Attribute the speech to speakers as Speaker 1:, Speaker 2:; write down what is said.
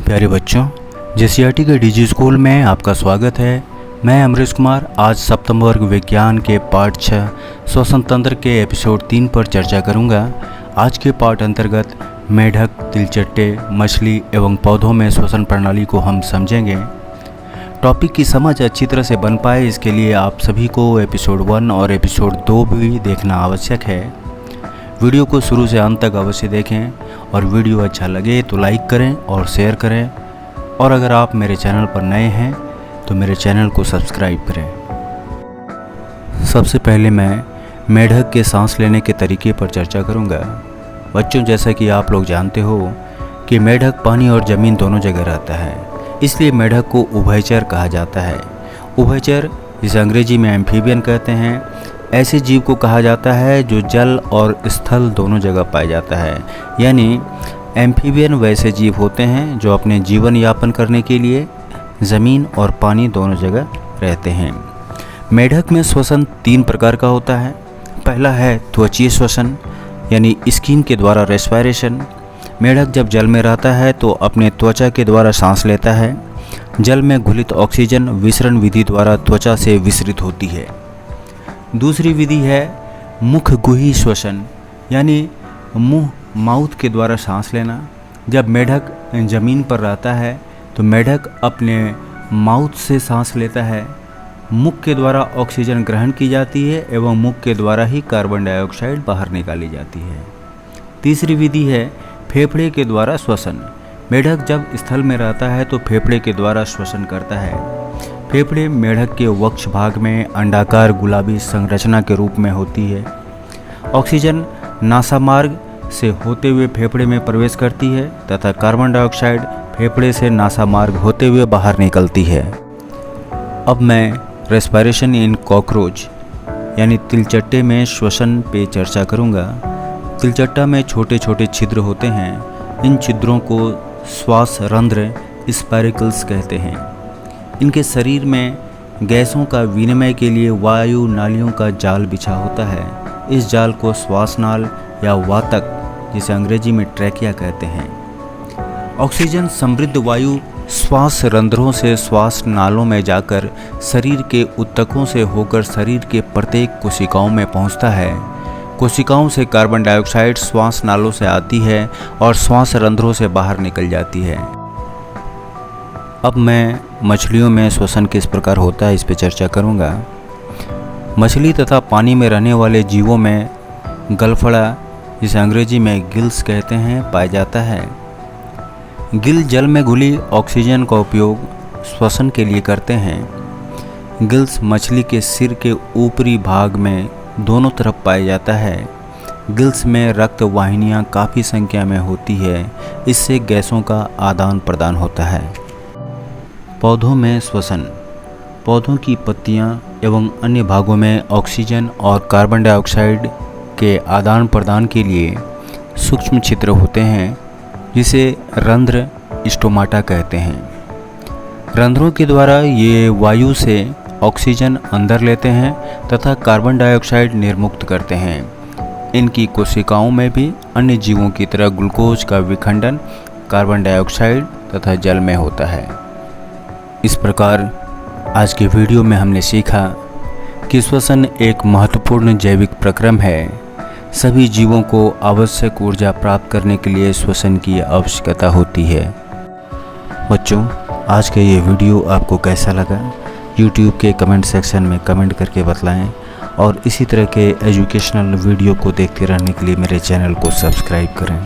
Speaker 1: प्यारे बच्चों, जेसीईआरटी के डीजी स्कूल में आपका स्वागत है। मैं अमरीश कुमार आज सप्तम वर्ग विज्ञान के पाठ 6 श्वसन तंत्र के एपिसोड 3 पर चर्चा करूंगा। आज के पाठ अंतर्गत मेढक, तिलचट्टे, मछली एवं पौधों में श्वसन प्रणाली को हम समझेंगे। टॉपिक की समझ अच्छी तरह से बन पाए इसके लिए आप सभी को एपिसोड 1 और एपिसोड 2 भी देखना आवश्यक है। वीडियो को शुरू से अंत तक अवश्य देखें और वीडियो अच्छा लगे तो लाइक करें और शेयर करें, और अगर आप मेरे चैनल पर नए हैं तो मेरे चैनल को सब्सक्राइब करें। सबसे पहले मैं मेढक के सांस लेने के तरीके पर चर्चा करूंगा। बच्चों, जैसा कि आप लोग जानते हो कि मेढक पानी और ज़मीन दोनों जगह रहता है, इसलिए मेढक को उभयचर कहा जाता है। उभयचर इसे अंग्रेजी में एम्फीबियन कहते हैं। ऐसे जीव को कहा जाता है जो जल और स्थल दोनों जगह पाया जाता है, यानी एम्फीबियन वैसे जीव होते हैं जो अपने जीवन यापन करने के लिए ज़मीन और पानी दोनों जगह रहते हैं। मेढक में श्वसन 3 प्रकार का होता है। पहला है त्वचीय श्वसन, यानी स्किन के द्वारा रेस्पिरेशन। मेढक जब जल में रहता है तो अपने त्वचा के द्वारा सांस लेता है। जल में घुलित ऑक्सीजन विसरण विधि द्वारा त्वचा से विसरित होती है। दूसरी विधि है मुखगुही श्वसन, यानी मुंह माउथ के द्वारा सांस लेना। जब मेढक ज़मीन पर रहता है तो मेढक अपने माउथ से सांस लेता है। मुख के द्वारा ऑक्सीजन ग्रहण की जाती है एवं मुख के द्वारा ही कार्बन डाइऑक्साइड बाहर निकाली जाती है। तीसरी विधि है फेफड़े के द्वारा श्वसन। मेढक जब स्थल में रहता है तो फेफड़े के द्वारा श्वसन करता है। फेफड़े मेढक के वक्ष भाग में अंडाकार गुलाबी संरचना के रूप में होती है। ऑक्सीजन नासामार्ग से होते हुए फेफड़े में प्रवेश करती है तथा कार्बन डाइऑक्साइड फेफड़े से नासामार्ग होते हुए बाहर निकलती है। अब मैं रेस्पिरेशन इन कॉकरोच यानी तिलचट्टे में श्वसन पे चर्चा करूँगा। तिलचट्टा में छोटे छोटे छिद्र होते हैं। इन छिद्रों को श्वास रंध्र स्पाइरकल्स कहते हैं। इनके शरीर में गैसों का विनिमय के लिए वायु नालियों का जाल बिछा होता है। इस जाल को श्वासनाल या वातक, जिसे अंग्रेजी में ट्रैकिया कहते हैं। ऑक्सीजन समृद्ध वायु श्वास रंध्रों से श्वास नालों में जाकर शरीर के ऊतकों से होकर शरीर के प्रत्येक कोशिकाओं में पहुंचता है। कोशिकाओं से कार्बन डाइऑक्साइड श्वास नालों से आती है और श्वास रंध्रों से बाहर निकल जाती है। अब मैं मछलियों में श्वसन किस प्रकार होता है इस पर चर्चा करूंगा। मछली तथा पानी में रहने वाले जीवों में गलफड़ा, जिसे अंग्रेजी में गिल्स कहते हैं, पाया जाता है। गिल जल में घुली ऑक्सीजन का उपयोग श्वसन के लिए करते हैं। गिल्स मछली के सिर के ऊपरी भाग में दोनों तरफ पाया जाता है। गिल्स में रक्त वाहिनियाँ काफ़ी संख्या में होती है, इससे गैसों का आदान प्रदान होता है। पौधों में श्वसन। पौधों की पत्तियां एवं अन्य भागों में ऑक्सीजन और कार्बन डाइऑक्साइड के आदान प्रदान के लिए सूक्ष्म छिद्र होते हैं, जिसे रंध्र स्टोमाटा कहते हैं। रंध्रों के द्वारा ये वायु से ऑक्सीजन अंदर लेते हैं तथा कार्बन डाइऑक्साइड निर्मुक्त करते हैं। इनकी कोशिकाओं में भी अन्य जीवों की तरह ग्लूकोज का विखंडन कार्बन डाइऑक्साइड तथा जल में होता है। इस प्रकार आज के वीडियो में हमने सीखा कि श्वसन एक महत्वपूर्ण जैविक प्रक्रम है। सभी जीवों को आवश्यक ऊर्जा प्राप्त करने के लिए श्वसन की आवश्यकता होती है। बच्चों, आज का ये वीडियो आपको कैसा लगा YouTube के कमेंट सेक्शन में कमेंट करके बतलाएं, और इसी तरह के एजुकेशनल वीडियो को देखते रहने के लिए मेरे चैनल को सब्सक्राइब करें।